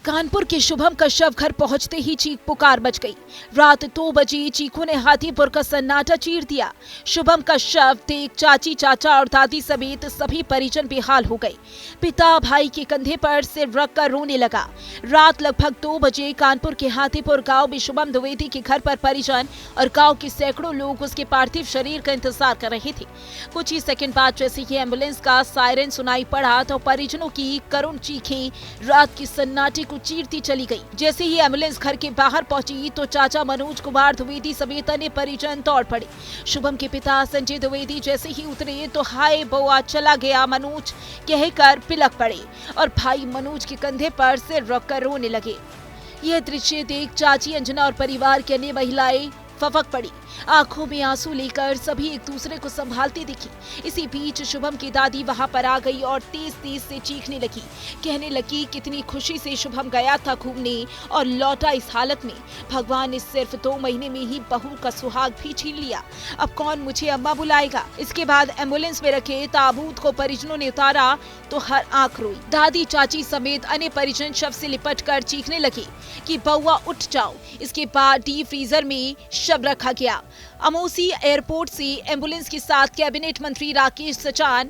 कानपुर के शुभम का शव घर पहुंचते ही चीख पुकार मच गई। रात 2 बजे चीखों ने हाथीपुर का सन्नाटा चीर दिया। शुभम का शव देख चाची, चाचा और दादी समेत सभी परिजन बेहाल हो गए। पिता भाई के कंधे पर सिर रखकर रोने लगा। रात लगभग 2 बजे कानपुर के हाथीपुर गांव में शुभम द्विवेदी के घर पर परिजन और गांव के सैकड़ों लोग उसके पार्थिव शरीर का इंतजार कर रहे थे। कुछ ही सेकंड बाद जैसे ही एम्बुलेंस का सायरन सुनाई पड़ा तो परिजनों की करुण चीखें रात की सन्नाटे चीरती चली गई। जैसे ही एम्बुलेंस घर के बाहर पहुंची तो चाचा मनोज कुमार द्विवेदी समेत अन्य परिजन दौड़ पड़े। शुभम के पिता संजय द्विवेदी जैसे ही उतरे तो हाय बउआ चला गया मनोज कहकर पिलक पड़े और भाई मनोज के कंधे पर सिर रखकर रोने लगे। यह दृश्य देख चाची अंजना और परिवार की अन्य महिलाएं फपक पड़ी। आंखों में आंसू लेकर सभी एक दूसरे को संभालती दिखी। इसी बीच शुभम की दादी वहां पर आ गई और तेज तेज से चीखने लगी, कहने लगी कितनी खुशी से शुभम गया था घूमने और लौटा इस हालत में। भगवान ने सिर्फ 2 महीने में ही बहू का सुहाग भी छीन लिया। अब कौन मुझे अम्मा बुलाएगा। इसके बाद एम्बुलेंस में रखे ताबूत को परिजनों ने उतारा तो हर आंख रोई। दादी चाची समेत अन्य परिजन शव से लिपट कर चीखने लगे कि बउआ उठ जाओ। इसके बाद डीप फ्रीजर में शव रखा गया। अमोसी एयरपोर्ट से एम्बुलेंस के साथ कैबिनेट मंत्री राकेश सचान,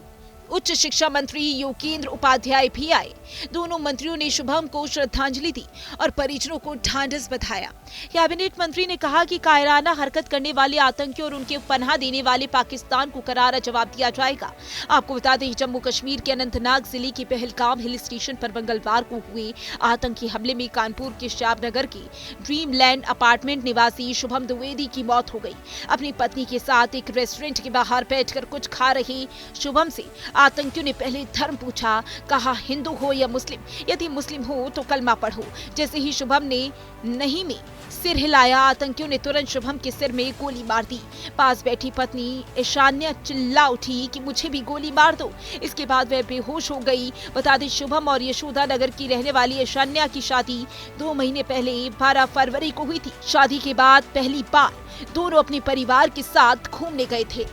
उच्च शिक्षा मंत्री योगेंद्र उपाध्याय भी आए। दोनों मंत्रियों ने शुभम को श्रद्धांजलि दी और परिजनों को ढांढस बधाया। कैबिनेट मंत्री ने कहा कि कायराना हरकत करने वाले आतंकियों और उनके पनाह देने वाले पाकिस्तान को करारा जवाब दिया जाएगा। आपको बता दें, जम्मू कश्मीर के अनंतनाग जिले के पहलगाम हिल स्टेशन पर मंगलवार को हुए आतंकी हमले में कानपुर के श्यामनगर के ड्रीमलैंड अपार्टमेंट निवासी शुभम द्विवेदी की मौत हो गई। अपनी पत्नी के साथ एक रेस्टोरेंट के बाहर बैठकर कुछ खा रहे शुभम से आतंकियों ने पहले धर्म पूछा, कहा हिंदू हो या मुस्लिम, यदि मुस्लिम हो तो कलमा पढ़ो। जैसे ही शुभम ने नहीं में सिर हिलाया, आतंकियों ने तुरंत शुभम के सिर में गोली मार दी। पास बैठी पत्नी ईशान्या चिल्ला उठी कि मुझे भी गोली मार दो। इसके बाद वह बेहोश हो गई। बता दें, शुभम और यशोदा नगर की रहने वाली ईशान्या की शादी 2 महीने पहले 12 फरवरी को हुई थी। शादी के बाद पहली बार दोनों अपने परिवार के साथ घूमने गए थे।